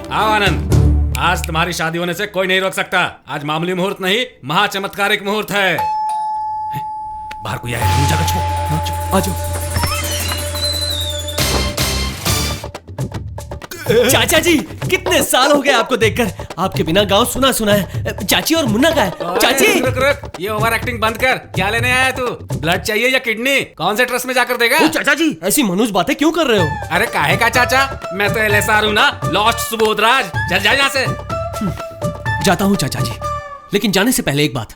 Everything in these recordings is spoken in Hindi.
आओ आनंद, आज तुम्हारी शादी होने से कोई नहीं रोक सकता। आज मामूली मुहूर्त नहीं, महाचमत्कारिक मुहूर्त है। बाहर कोई आया, तुम जगह छो। आ जाओ। चाचा जी, कितने साल हो गए आपको देखकर। आपके बिना गांव सुना सुना है। चाची और मुन्ना का है। चाची रुक रुक, ये ओवर एक्टिंग बंद कर। क्या लेने आया तू? ब्लड चाहिए या किडनी? कौन से ट्रस्ट में जाकर देगा? चाचा जी, ऐसी मनुष्य बातें क्यों कर रहे हो? अरे काहे का चाचा, मैं तो LSR हूँ ना, लॉस्ट सुबोधराज। चल जा यहाँ से। जाता हूँ चाचा जी, लेकिन जाने से पहले एक बात।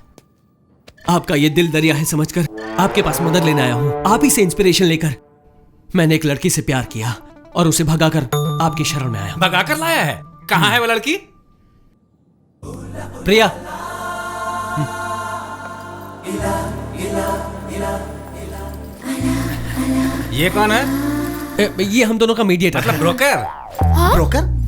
आपका ये दिल दरिया है समझकर आपके पास मदद लेने आया हूँ। आप ही से इंस्पिरेशन लेकर मैंने एक लड़की से प्यार किया और उसे भगाकर आपकी शरण में आया। भगाकर लाया है? कहाँ है वो लड़की? प्रिया। ये कौन है? ये हम दोनों का मीडिएटर मतलब है। ब्रोकर? ब्रोकर?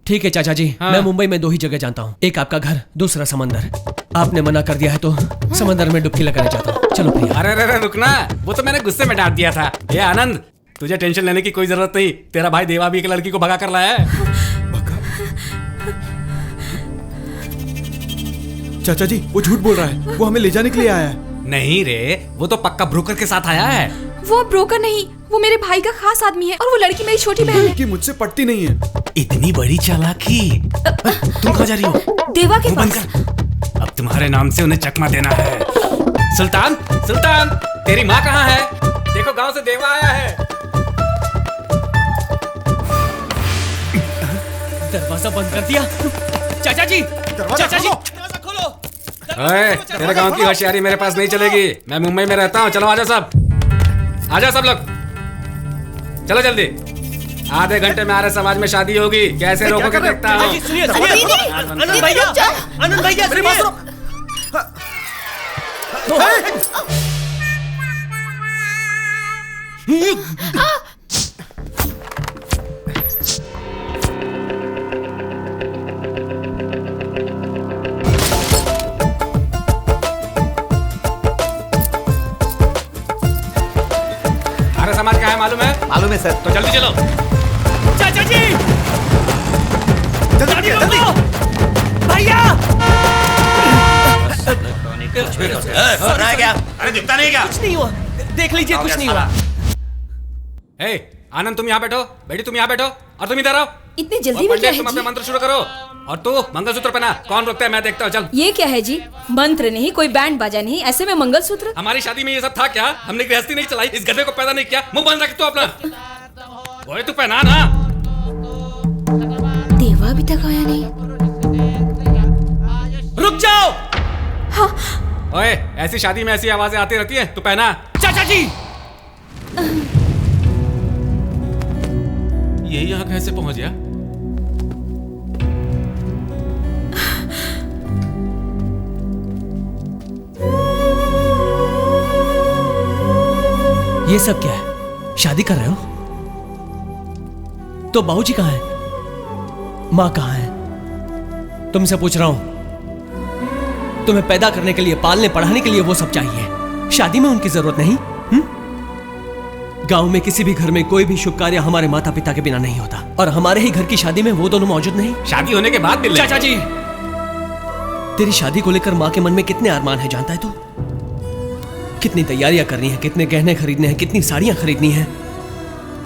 ठीक है चाचा जी, हाँ। मैं मुंबई में 2 ही जगह जानता हूँ, एक आपका घर, दूसरा समंदर। आपने मना कर दिया है तो समंदर में डुबकी लगाने चाहता हूँ। चलो प्रिया। अरे रुकना, वो तो मैंने गुस्से में डांट दिया था। ये आनंद, तुझे टेंशन लेने की कोई जरूरत नहीं। तेरा भाई देवा भी एक लड़की को भगा कर लाया है। चाचा जी, वो झूठ बोल रहा है। वो हमें ले जाने के लिए आया है। नहीं रे, वो तो पक्का ब्रोकर के साथ आया है। वो ब्रोकर नहीं, वो मेरे भाई का खास आदमी है और वो लड़की मेरी छोटी बहन है। कि मुझसे पटती नहीं है। इतनी बड़ी चालाकी। तुम कहाँ जा रही हो? देवा के मुंह बंद पास। कर। अब तुम्हारे नाम से उन्हें चकमा देना है। सुल्तान, सुल्तान, तेरी माँ कहाँ है? देखो गांव से देवा आया है। दरवाजा बंद कर दिया। चाचा जी, चाचा जी, दरवाजा खोलो। ओए, तेरे गांव की होशियारी मेरे पास नहीं चलेगी। मैं मुंबई में रहता हूँ। चलो आजा सब, आजा सब लोग, चलो जल्दी। आधे घंटे में आर्य समाज में शादी होगी। कैसे रोकोगे देखता हूँ। सुनिए, सुनिए। आनंद भैया, आनंद भैया, सुनिए। आर्य समाज का है मालूम है? मालूम है सर। तो जल्दी चलो। चाचा जी, जल्दी रोको। भैया, सुना है क्या? अरे दिखता नहीं क्या? कुछ नहीं हुआ। देख लीजिए, कुछ नहीं हुआ। ए, आनंद तुम यहाँ बैठो, बेटी तुम यहाँ बैठो, और तुम इधर आओ। इतनी जल्दी और में क्या पंडित है तुम अपना जी? मंत्र शुरू करो। और तू मंगलसूत्र पहना। कौन रोकता है मैं देखता हूँ। चल। ये क्या है जी? मंत्र नहीं, कोई बैंड बाजा नहीं, ऐसे में मंगलसूत्र? हमारी शादी में ये सब था क्या? हमने गृहस्थी नहीं चलाई, इस गधे को पैदा नहीं किया। मुंह बंद रख तू अपना। ओए तू पहना ना। देवा अभी तक आया नहीं। रुक जाओ। ओए, ऐसी शादी में ऐसी आवाजें आती रहती है। तू पहना। चाचा जी, ये यहाँ कैसे पहुंच गया? ये सब क्या है? शादी कर रहे हो? तो बाबूजी कहाँ है? माँ कहाँ है? तुमसे पूछ रहा हूं। तुम्हें पैदा करने के लिए, पालने पढ़ाने के लिए वो सब चाहिए। शादी में उनकी जरूरत नहीं। गांव में किसी भी घर में कोई भी शुभ कार्य हमारे माता पिता के बिना नहीं होता, और हमारे ही घर की शादी में वो दोनों मौजूद नहीं। शादी होने के बाद मिल चाचा जी, तेरी शादी को लेकर माँ के मन में कितने अरमान है जानता है तू? कितनी तैयारियां करनी है, कितने गहने खरीदने हैं, कितनी साड़ियां खरीदनी है,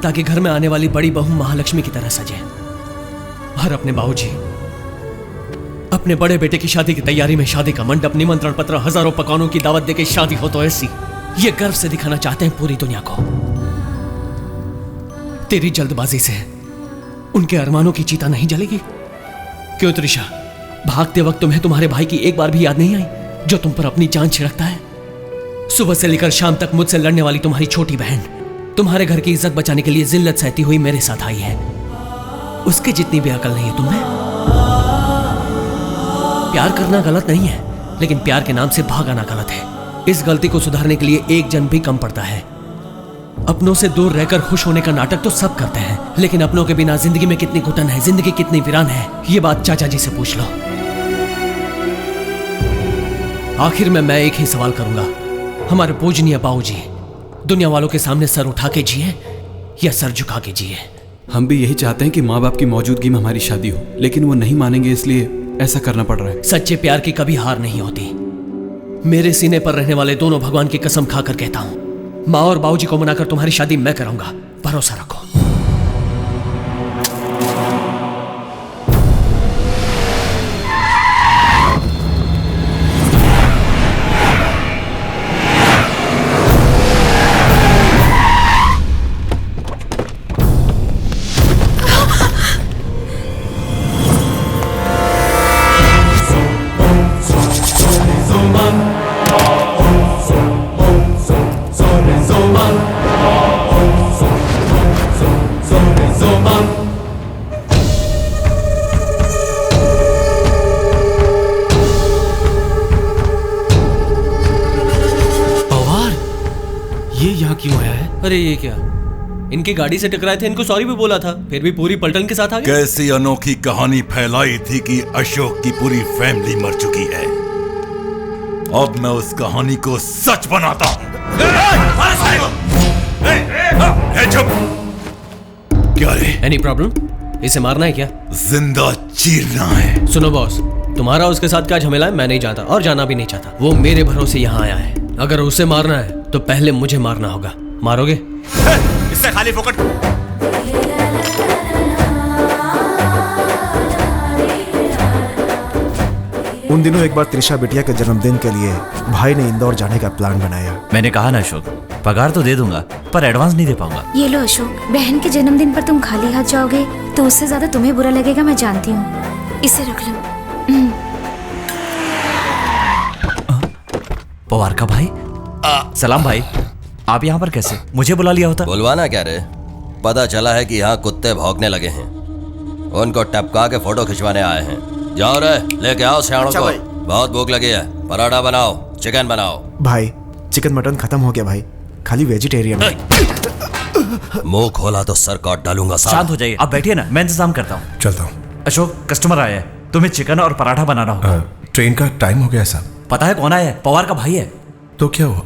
ताकि घर में आने वाली बड़ी बहू महालक्ष्मी की तरह सजे। और अपने बाबूजी, अपने बड़े बेटे की शादी की तैयारी में शादी का मंडप, निमंत्रण पत्र, हजारों पकवानों की दावत देके शादी हो तो ऐसी, ये गर्व से दिखाना चाहते हैं पूरी दुनिया को। तेरी जल्दबाजी से उनके अरमानों की चिता नहीं जलेगी? क्यों त्रिशा, भागते वक्त तुम्हें तुम्हारे भाई की एक बार भी याद नहीं आई, जो तुम पर अपनी जान छिड़कता है? सुबह से लेकर शाम तक मुझसे लड़ने वाली तुम्हारी छोटी बहन तुम्हारे घर की इज्जत बचाने के लिए जिल्लत सहती हुई मेरे साथ आई है। उसके जितनी भी अकल नहीं है तुम्हें। प्यार करना गलत नहीं है, लेकिन प्यार के नाम से भागाना गलत है। इस गलती को सुधारने के लिए एक जन भी कम पड़ता है। अपनों से दूर रहकर खुश होने का नाटक तो सब करते हैं, लेकिन अपनों के बिना जिंदगी में कितनी घुटन है, जिंदगी कितनी वीरान है, ये बात चाचा जी से पूछ लो। आखिर में मैं एक ही सवाल करूंगा, हमारे पूजनीय बाबूजी दुनिया वालों के सामने सर उठा के जिए या सर झुका के जिए? हम भी यही चाहते हैं कि माँ बाप की मौजूदगी में हमारी शादी हो, लेकिन वो नहीं मानेंगे, इसलिए ऐसा करना पड़ रहा है। सच्चे प्यार की कभी हार नहीं होती। मेरे सीने पर रहने वाले दोनों भगवान की कसम खाकर कहता हूं, माँ और बाबूजी को मनाकर तुम्हारी शादी मैं कराऊंगा, भरोसा रखो। अरे ये क्या, इनकी गाड़ी से टकराए थे, इनको सॉरी भी बोला था, फिर भी पूरी पलटन के साथ आ गए। कैसी अनोखी कहानी फैलाई थी कि अशोक की पूरी फैमिली मर चुकी है। अब मैं उस कहानी को सच बनाता हूं। चुप! क्या रे? Any problem? इसे मारना है क्या? जिंदा चीरना है। सुनो बॉस, तुम्हारा उसके साथ क्या झमेला है मैं नहीं जानता और जाना भी नहीं चाहता। वो मेरे भरोसे यहाँ आया है। अगर उसे मारना है तो पहले मुझे मारना होगा। मारोगे? इससे खाली फोकट। उन दिनों एक बार त्रिशा बिटिया के जन्मदिन के लिए भाई ने इंदौर जाने का प्लान बनाया। मैंने कहा ना अशोक, पगार तो दे दूंगा पर एडवांस नहीं दे पाऊंगा। ये लो अशोक, बहन के जन्मदिन पर तुम खाली हाथ जाओगे तो उससे ज्यादा तुम्हें बुरा लगेगा, मैं जानती हूँ। इसे रख लो। पवार का भाई? सलाम भाई, आप यहाँ पर कैसे? मुझे बुला लिया होता। बुलवाना क्या रे, पता चला है कि यहाँ कुत्ते भौंकने लगे हैं, उनको टपका के फोटो खिंचवाने आए हैं। जाओ रे, लेके आओ सियाणों को। बहुत भूख लगी है, पराठा बनाओ, चिकन बनाओ। भाई चिकन मटन खत्म हो गया भाई, खाली वेजिटेरियन। मुंह खोला तो सर काट डालूंगा। शांत हो जाइए, आप बैठिए ना, मैं इंतजाम करता हूँ। चलता हूँ। अशोक, कस्टमर आया है, तुम्हें चिकन और पराठा बनाना होगा। ट्रेन का टाइम हो गया साहब। पता है कौन आया है? पवार का भाई है। तो क्या हुआ?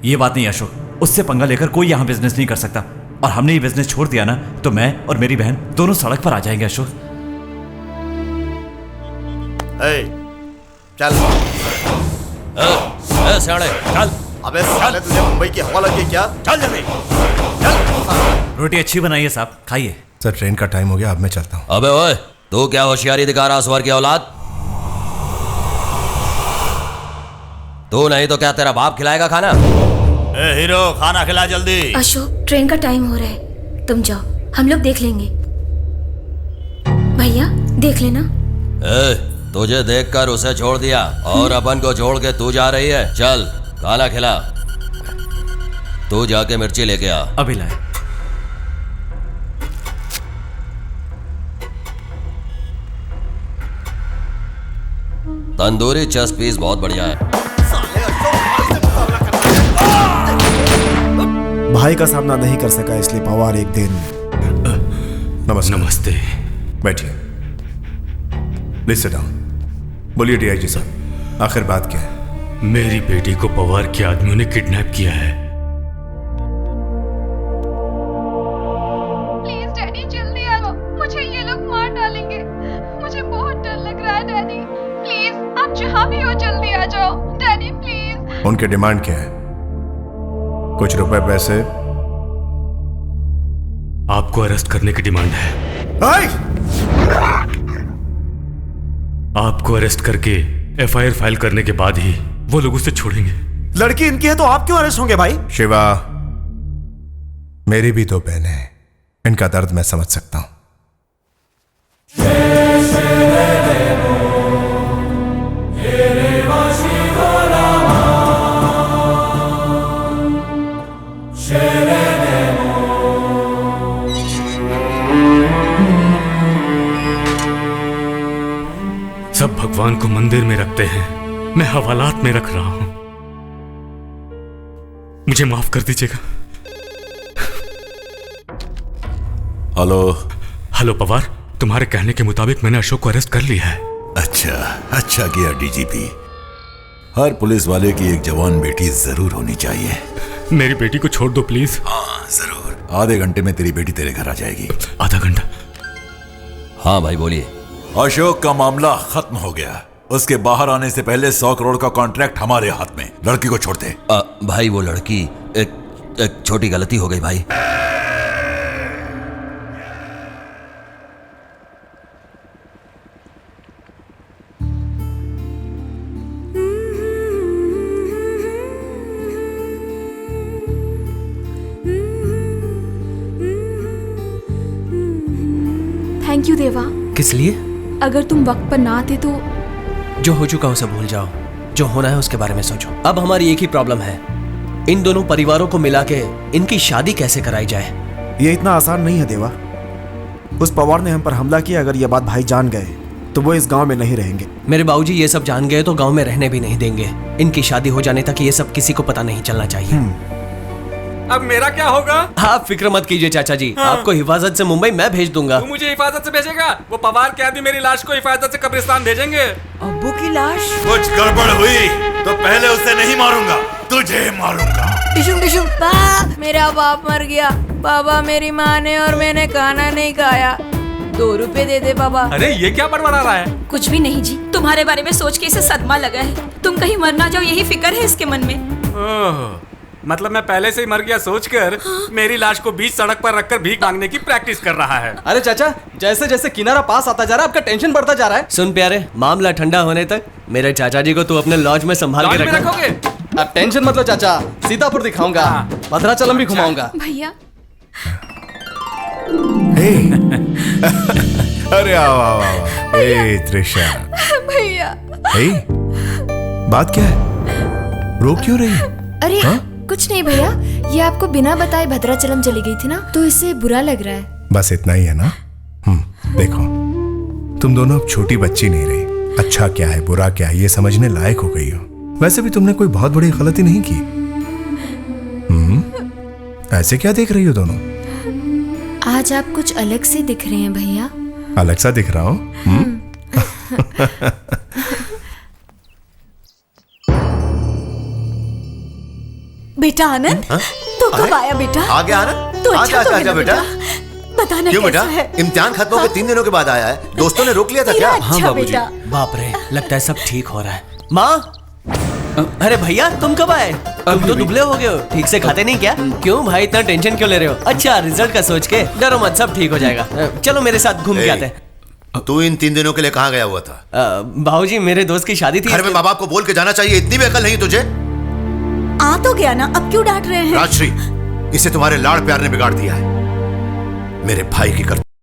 ये बात नहीं अशोक, उससे पंगा लेकर कोई यहाँ बिजनेस नहीं कर सकता, और हमने ये बिजनेस छोड़ दिया ना तो मैं और मेरी बहन दोनों सड़क पर आ जाएंगे। अशोक चल। सियाणे चल। अबे साले, तुझे मुंबई की हवा लगी क्या? चल जल्दी चल। रोटी अच्छी बनाइए साहब, खाइए। सर ट्रेन का टाइम हो गया, अब मैं चलता हूँ। अबे ओए, तू क्या होशियारी दिखा रहा सुअर की औलाद? तू नहीं तो क्या तेरा बाप खिलाएगा खाना? ए हीरो, खाना खिला जल्दी। अशोक, ट्रेन का टाइम हो रहा है, तुम जाओ, हम लोग देख लेंगे। भैया देख लेना। तुझे देखकर उसे छोड़ दिया और अपन को छोड़ के तू जा रही है। चल खाना खिला। तू जाके मिर्ची लेके आ। अभी लाए। तंदूरी चेस्ट पीस बहुत बढ़िया है। भाई का सामना नहीं कर सका, इसलिए पवार एक दिन। नमस्ते। बैठिए। Please sit down. बोलिए डीआईजी साहब, आखिर बात क्या है? मेरी बेटी को पवार के आदमियों ने किडनैप किया है। प्लीज डैडी जल्दी आओ, मुझे ये लोग मार डालेंगे। मुझे बहुत डर लग रहा है डैडी, प्लीज आप जहाँ भी हो जल्दी आ जाओ। Daddy please. उनकी डिमांड क्या है? कुछ रुपए पैसे? आपको अरेस्ट करने की डिमांड है। आपको अरेस्ट करके एफआईआर फाइल करने के बाद ही वो लोग उसे छोड़ेंगे। लड़की इनकी है तो आप क्यों अरेस्ट होंगे भाई? शिवा, मेरी भी दो बहनें हैं, इनका दर्द मैं समझ सकता हूं। सब भगवान को मंदिर में रखते हैं, मैं हवालात में रख रहा हूं। मुझे माफ कर दीजिएगा। हेलो पवार, तुम्हारे कहने के मुताबिक मैंने अशोक को अरेस्ट कर लिया है। अच्छा किया डीजीपी। हर पुलिस वाले की एक जवान बेटी जरूर होनी चाहिए। मेरी बेटी को छोड़ दो प्लीज। हाँ जरूर, आधे घंटे में तेरी बेटी तेरे घर आ जाएगी। आधा घंटा? हाँ भाई बोलिए। अशोक का मामला खत्म हो गया। उसके बाहर आने से पहले 100 करोड़ का कॉन्ट्रैक्ट हमारे हाथ में। लड़की को छोड़ दे। भाई वो लड़की एक छोटी गलती हो गई भाई। थैंक यू देवा। किस लिए? अगर तुम वक्त पर ना आते तो। जो हो चुका उसे भूल जाओ, जो होना है उसके बारे में सोचो। अब हमारी एक ही प्रॉब्लम है, इन दोनों परिवारों को मिला के इनकी शादी कैसे कराई जाए। ये इतना आसान नहीं है देवा। उस पवार ने हम पर हमला किया, अगर ये बात भाई जान गए तो वो इस गांव में नहीं रहेंगे। मेरे बाबूजी ये सब जान गए तो गांव में रहने भी नहीं देंगे। इनकी शादी हो जाने तक ये सब किसी को पता नहीं चलना चाहिए। अब मेरा क्या होगा? आप फिक्र मत कीजिए चाचा जी। हाँ। आपको हिफाजत से मुंबई मैं भेज दूंगा। तू मुझे हिफाजत से भेजेगा? वो पवार के आदमी मेरी लाश को हिफाजत से कब्रिस्तान भेजेंगे। अब्बू की लाश? कुछ गड़बड़ हुई तो पहले उसे नहीं मारूंगा, तुझे मारूंगा। टिशुम टिशुम। मेरा बाप मर गया। बाबा मेरी माँ ने और मैंने खाना नहीं खाया। 2 रुपए दे दे बाबा। अरे ये क्या बड़बड़ा रहा है? कुछ भी नहीं जी, तुम्हारे बारे में सोच के इसे सदमा लगा है। तुम कहीं मर ना जाओ यही फिक्र है इसके मन में। मतलब मैं पहले से ही मर गया सोचकर मेरी लाश को बीच सड़क पर रखकर भीख मांगने की प्रैक्टिस कर रहा है। अरे चाचा, जैसे जैसे किनारा पास आता जा रहा है आपका टेंशन बढ़ता जा रहा है। सुन प्यारे, मामला ठंडा होने तक मेरे चाचा जी को तू अपने लॉज में संभाल के रखोगे? अब टेंशन मत लो चाचा, सीतापुर दिखाऊंगा, भद्राचलम भी घुमाऊंगा। भैया। अरे आओ आओ आओ। ए त्रिशा। भैया। बात क्या है? रो क्यों रही? अरे कुछ नहीं भैया, ये आपको बिना बताए भद्राचलम चली गई थी ना, तो इसे बुरा लग रहा है। बस इतना ही है ना? देखो, तुम दोनों अब छोटी बच्ची नहीं रही। अच्छा क्या है बुरा क्या है ये समझने लायक हो गई हो। वैसे भी तुमने कोई बहुत बड़ी गलती नहीं की। ऐसे क्या देख रही हो दोनों? आज आप कुछ अलग से दिख रहे हैं भैया। अलग सा दिख रहा हूँ? बेटा आनंद, तू कब आया बेटा? आ गया आनंद। तू अच्छा तो आजा बेटा। बताना क्यों बेटा? है? इम्तिहान खत्म होकर 3 दिनों के बाद आया है। दोस्तों ने रोक लिया था क्या? हाँ बाबूजी। बाप रे, लगता है सब ठीक हो रहा है। माँ, अरे भैया तुम कब आए? तुम तो दुबले हो गए हो, ठीक से खाते नहीं क्या? क्यों भाई इतना टेंशन क्यों ले रहे हो? अच्छा रिजल्ट का सोच के डरो मत, सब ठीक हो जाएगा। चलो मेरे साथ घूम के आते हैं। तू इन 3 दिनों के लिए कहाँ गया हुआ था? बाबूजी मेरे दोस्त की शादी थी। घर में माँ बाप को बोल के जाना चाहिए, इतनी भी अकल नहीं तुझे? आ तो गया ना, अब क्यों डांट रहे हैं? राजश्री, इसे तुम्हारे लाड़ प्यार ने बिगाड़ दिया है। मेरे भाई की